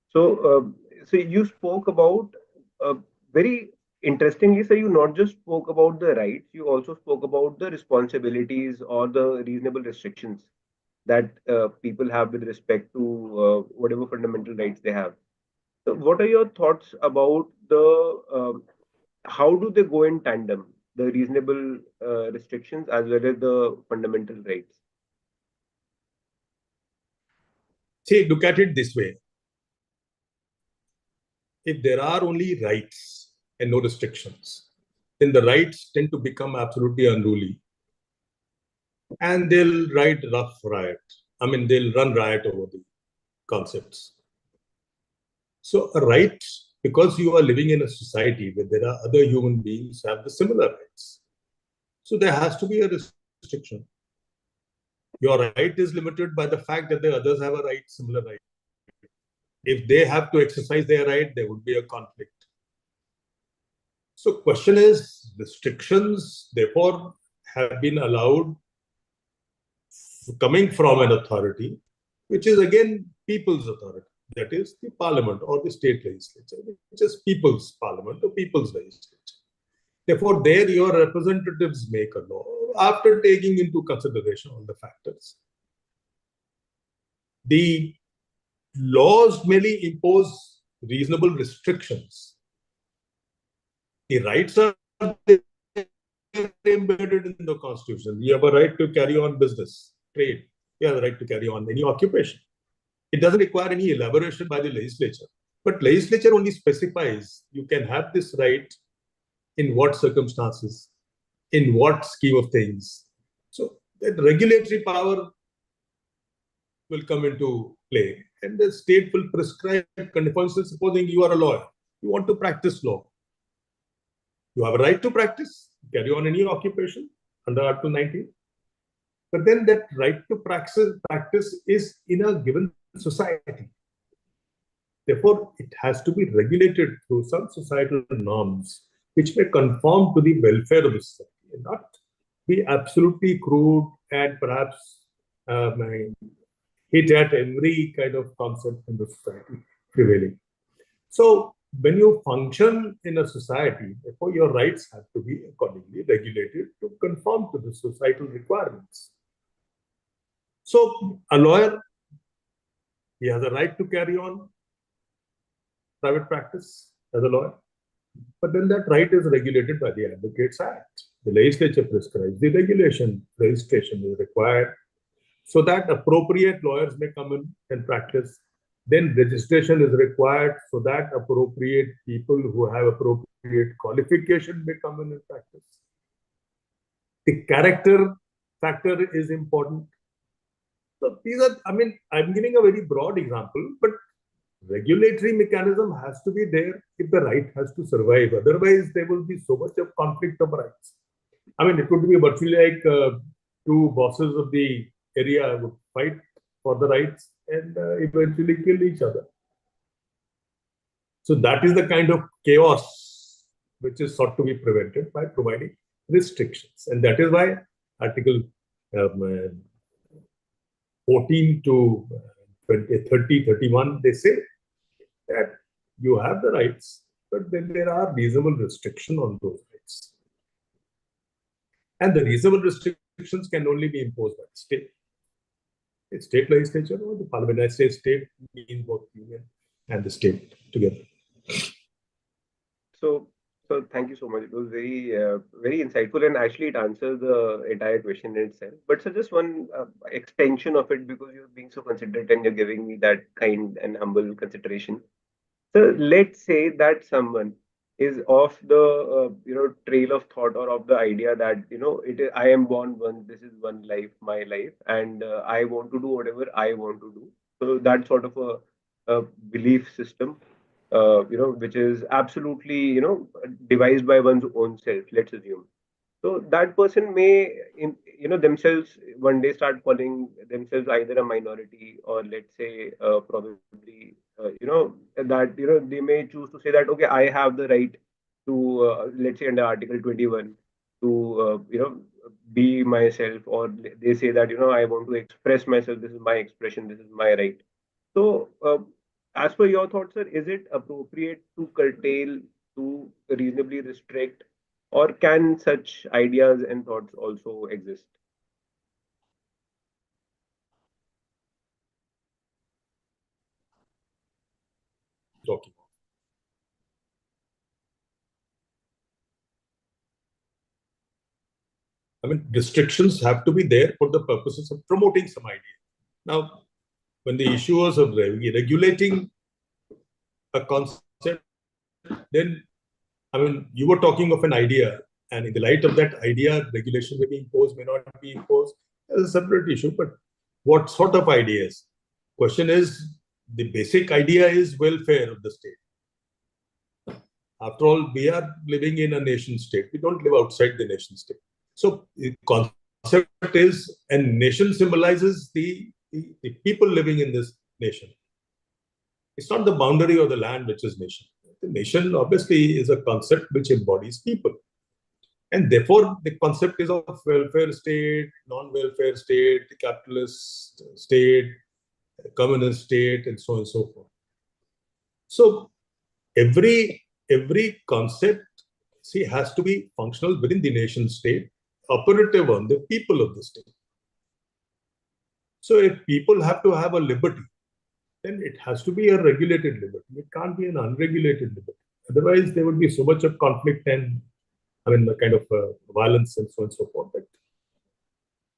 So you spoke about very interestingly, so you not just spoke about the rights, you also spoke about the responsibilities or the reasonable restrictions that people have with respect to whatever fundamental rights they have. So, what are your thoughts about the how do they go in tandem, the reasonable restrictions as well as the fundamental rights? See, look at it this way. If there are only rights and no restrictions, then the rights tend to become absolutely unruly. And they'll ride rough riot. I mean, they'll run riot over the concepts. So a right, because you are living in a society where there are other human beings who have the similar rights. So there has to be a restriction. Your right is limited by the fact that the others have a right, similar right. If they have to exercise their right, there would be a conflict. So question is, restrictions therefore have been allowed coming from an authority, which is again people's authority. That is the parliament or the state legislature, which is people's parliament or people's legislature. Therefore, there your representatives make a law after taking into consideration all the factors. The laws merely impose reasonable restrictions. The rights are embedded in the constitution. You have a right to carry on business, trade. You have a right to carry on any occupation. It doesn't require any elaboration by the legislature. But legislature only specifies you can have this right in what circumstances, in what scheme of things. So that regulatory power will come into play. And the state will prescribe conditions. Supposing you are a lawyer, you want to practice law. You have a right to practice, carry on any occupation under Article 19. But then that right to practice is in a given society. Therefore, it has to be regulated through some societal norms which may conform to the welfare of the society and not be absolutely crude and perhaps hit at every kind of concept in the society prevailing. So, when you function in a society, therefore your rights have to be accordingly regulated to conform to the societal requirements. So, a lawyer, he has a right to carry on private practice as a lawyer. But then that right is regulated by the Advocates Act. The legislature prescribes the regulation. Registration is required so that appropriate lawyers may come in and practice. Then registration is required so that appropriate people who have appropriate qualification may come in and practice. The character factor is important. So these are, I mean, I'm giving a very broad example, but regulatory mechanism has to be there if the right has to survive. Otherwise, there will be so much of conflict of rights. I mean, it could be virtually like two bosses of the area would fight for the rights and eventually kill each other. So that is the kind of chaos which is sought to be prevented by providing restrictions. And that is why Article 14 to 30, 31, they say that you have the rights, but then there are reasonable restrictions on those rights. And the reasonable restrictions can only be imposed by the state. The state legislature or the parliament. I say state means both union and the state together. So thank you so much. It was very insightful, and actually it answers the entire question in itself. But so just one extension of it, because you're being so considerate and you're giving me that kind and humble consideration. So let's say that someone is off the trail of thought or of the idea that I am born once, this is one life, my life, and I want to do whatever I want to do. So that sort of a belief system, which is absolutely devised by one's own self. Let's assume. So that person may, themselves one day start calling themselves either a minority, or let's say probably, that they may choose to say that, okay, I have the right to, let's say under Article 21, to be myself, or they say that I want to express myself. This is my expression. This is my right. So, as per your thoughts, sir, is it appropriate to curtail, to reasonably restrict, or can such ideas and thoughts also exist? Talking. I mean, restrictions have to be there for the purposes of promoting some idea. Now, when the issue was of regulating a concept, then, I mean, you were talking of an idea, and in the light of that idea, regulation may be imposed, may not be imposed. That's a separate issue. But what sort of ideas? Question is, the basic idea is welfare of the state. After all, we are living in a nation state. We don't live outside the nation state. So the concept is, and nation symbolizes the people living in this nation. It's not the boundary or the land which is nation. The nation obviously is a concept which embodies people. And therefore, the concept is of welfare state, non-welfare state, capitalist state, communist state, and so on and so forth. So every concept, see, has to be functional within the nation state, operative on the people of the state. So if people have to have a liberty, then it has to be a regulated liberty. It can't be an unregulated liberty. Otherwise, there would be so much of conflict and, I mean, the kind of violence and so on and so forth.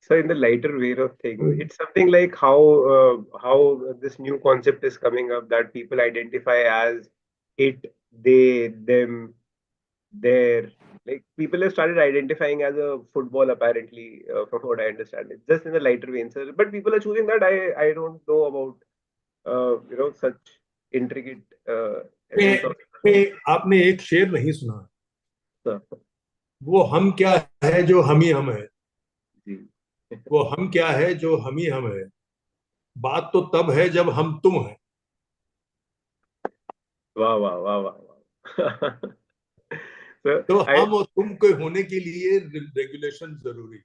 So, in the lighter way of things, it's something like how this new concept is coming up, that people identify as it, they, them, their. Like people have started identifying as a football, apparently, from what I understand. It's just in a lighter vein, sir. But people are choosing that. I don't know about such intricate essence of. आपने एक शेर नहीं सुना, Sir. वो हम क्या है जो हम ही हम है, जी. वो हम क्या है जो हम ही हम है, बात तो तब है जब हम तुम हैं. वाह वाह वाह वाह वाह. तो So हम और तुम के होने के लिए रेगुलेशन जरूरी.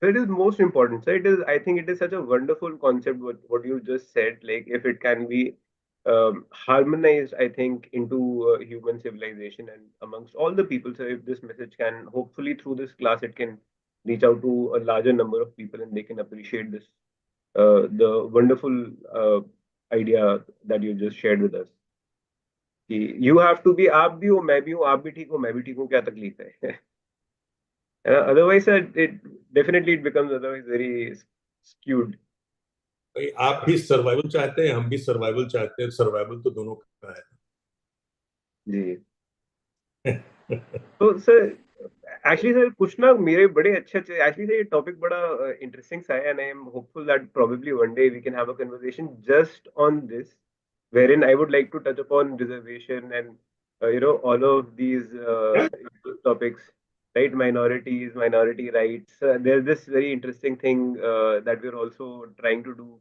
it is most important. So it is. I think it is such a wonderful concept. What you just said, like if it can be harmonized, I think into human civilization and amongst all the people. So if this message can, hopefully through this class, it can reach out to a larger number of people and they can appreciate this, the wonderful idea that you just shared with us. कि you have to be, आप भी हो, मैं भी हूँ, आप भी ठीक हो, मैं भी ठीक हूँ, क्या तकलीफ है? Otherwise, it definitely it becomes otherwise very skewed. भाई आप भी सर्वाइवल चाहते हैं, हम भी सर्वाइवल चाहते हैं, सर्वाइवल तो दोनों का है. जी. तो सर एक्चुअली सर कुछ ना मेरे बड़े अच्छे अच्छे एक्चुअली सर ये टॉपिक बड़ा इंटरेस्टिंग सा है, and I am hopeful that probably one day we can have a conversation just on this, wherein I would like to touch upon reservation and all of these topics, right? Minorities, minority rights. There's this very interesting thing that we're also trying to do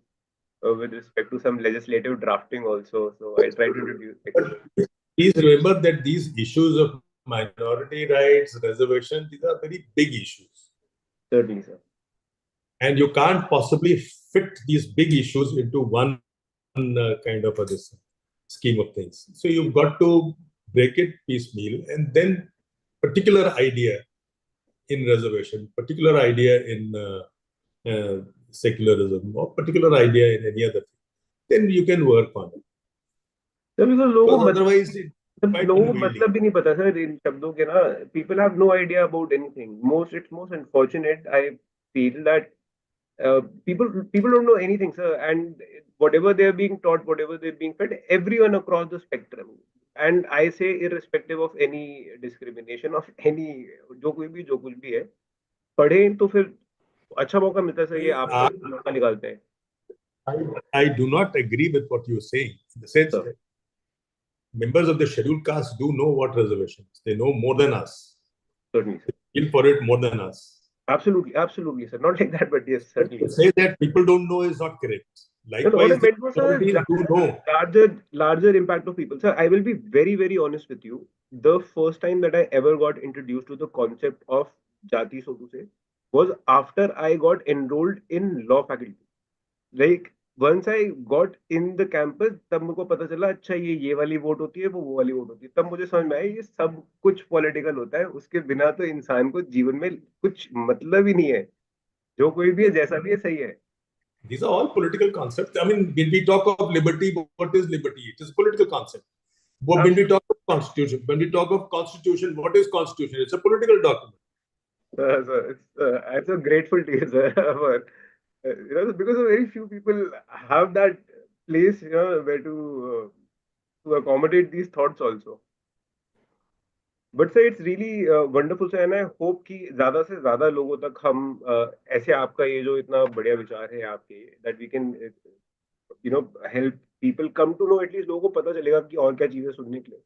with respect to some legislative drafting also. So I'll try to But please remember that these issues of minority rights, reservation, these are very big issues. certainly, sir. And you can't possibly fit these big issues into one kind of this scheme of things. So you've got to break it piecemeal, and then particular idea in reservation, particular idea in secularism, or particular idea in any other thing, then you can work on it. Sir, because लोगों Because otherwise, सब quite लोगों को unwieldy. मतलब भी नहीं पता sir इन शब्दों के ना. People have no idea about anything. It's most unfortunate. I feel that people don't know anything, sir, and whatever they're being taught, whatever they're being fed, everyone across the spectrum, and I say irrespective of any discrimination of any, जो कोई भी जो कुछ भी है, पढ़े तो फिर अच्छा मौका मिलता है सर, ये आप I, मौका निकालते हैं. I do not agree with what you're saying, in the sense sir that members of the scheduled caste do know what reservations. They know more than us. certainly sir, In for it more than us. absolutely sir, not like that, but yes, But to certainly. say that people don't know is not correct. And what I Likewise, the meant was, sir, authorities do know. larger impact of people. Sir, I will be very honest with you. The first time that I ever got introduced to the concept of jati, so to say, was after I got enrolled in law faculty. Like once I got in the campus, तब मुझको पता चला अच्छा ये वाली vote होती है, वो वाली वोट होती है. तब मुझे समझ में आया ये सब कुछ पॉलिटिकल होता है. उसके बिना तो इंसान को जीवन में कुछ मतलब ही नहीं है. जो कोई भी है, जैसा भी है, सही है. These are all political concepts. I mean, when we talk of liberty, what is liberty? It is a political concept. When we talk of constitution, what is constitution? It's a political document. I'm so grateful to you, sir. Because very few people have that place, where to accommodate these thoughts also. But sir, it's really wonderful, sir, and I hope कि ज़्यादा से ज़्यादा लोगों तक हम ऐसे आपका ये जो इतना बढ़िया विचार है आपके, that we can help people come to know, at least लोगों को पता चलेगा कि और क्या चीज़ें सुनने के लिए.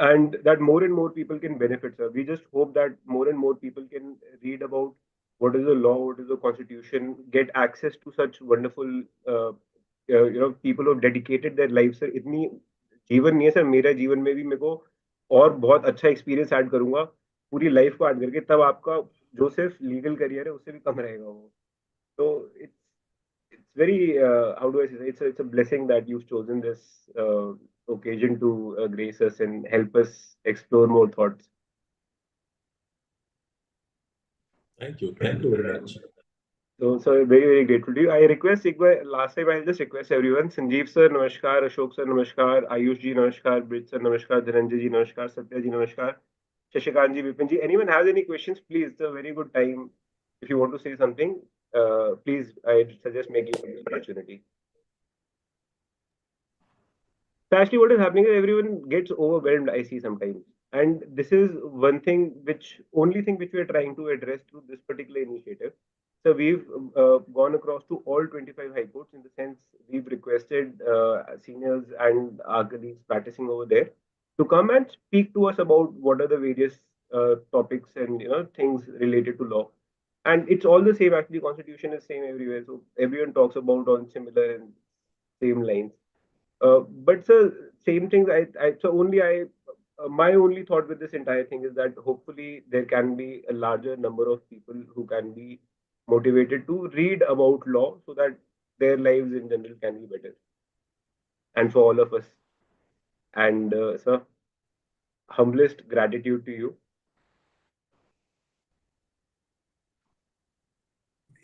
And that more and more people can benefit, sir. We just hope that more and more people can read about what is the law, what is the constitution, get access to such wonderful, people who have dedicated their lives, sir. इतनी जीवन नहीं है sir, मेरा जीवन में भी मेरे को और बहुत अच्छा एक्सपीरियंस ऐड करूंगा, पूरी लाइफ को ऐड करके, तब आपका जो सिर्फ लीगल करियर है उससे भी कम रहेगा वो. तो it's very, how do I say, it's a blessing that you've chosen this occasion to grace us and help us explore more thoughts. Thank you. Thank you very much. So very grateful to you. I request last time I'll just request everyone. Sanjeev sir, namaskar. Ashok sir, namaskar. Ayush ji, namaskar. Brit sir, namaskar. Dhananjay ji, namaskar. Satya ji, namaskar. Shashikant ji, Vipin ji. Anyone has any questions? Please, it's a very good time. If you want to say something, please, I suggest making this opportunity. So actually, what is happening is everyone gets overwhelmed, I see sometimes. And this is only thing which we are trying to address through this particular initiative. So we've gone across to all 25 high courts, in the sense we've requested seniors and our colleagues practicing over there to come and speak to us about what are the various topics and things related to law. And it's all the same, actually. Constitution is same everywhere, so everyone talks about on similar and same lines. But sir, same things. My only thought with this entire thing is that hopefully there can be a larger number of people who can be motivated to read about law, so that their lives in general can be better, and for all of us. And sir, humblest gratitude to you.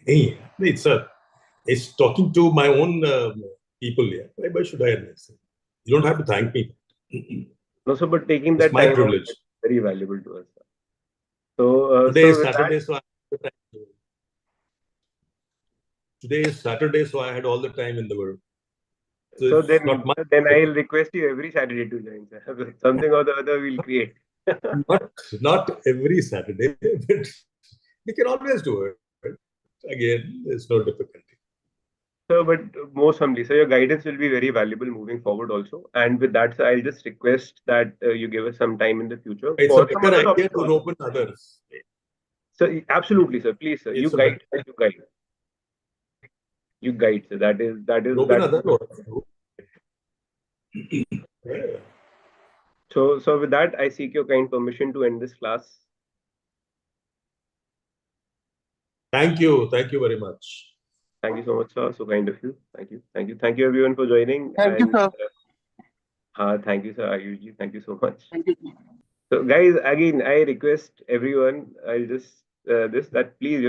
Hey, it's talking to my own people here. Why should I admit? You don't have to thank me. No, sir, but taking It's that my time out privilege. is very valuable to us, sir. So, Today is with that, Saturday, so I had all the time in the world. So so it's not much. then I'll request you every Saturday to join, sir. Something or the other we'll create. Not every Saturday, but we can always do it. Again, there's no difficulty. Sir, but most humbly, sir, your guidance will be very valuable moving forward also. And with that, sir, I'll just request that you give us some time in the future It's a for some better other idea topics to also. open others. So absolutely, sir. Please, sir, you It's a guide, better you guide, you guide, sir. open That is. other. So with that, I seek your kind permission to end this class. Thank you very much. Thank you so much, sir. So kind of you. Thank you everyone for joining. Thank you, And sir. thank you, sir. Ayush ji, thank you so much. Thank you. So guys, again, I request everyone, I'll just that please,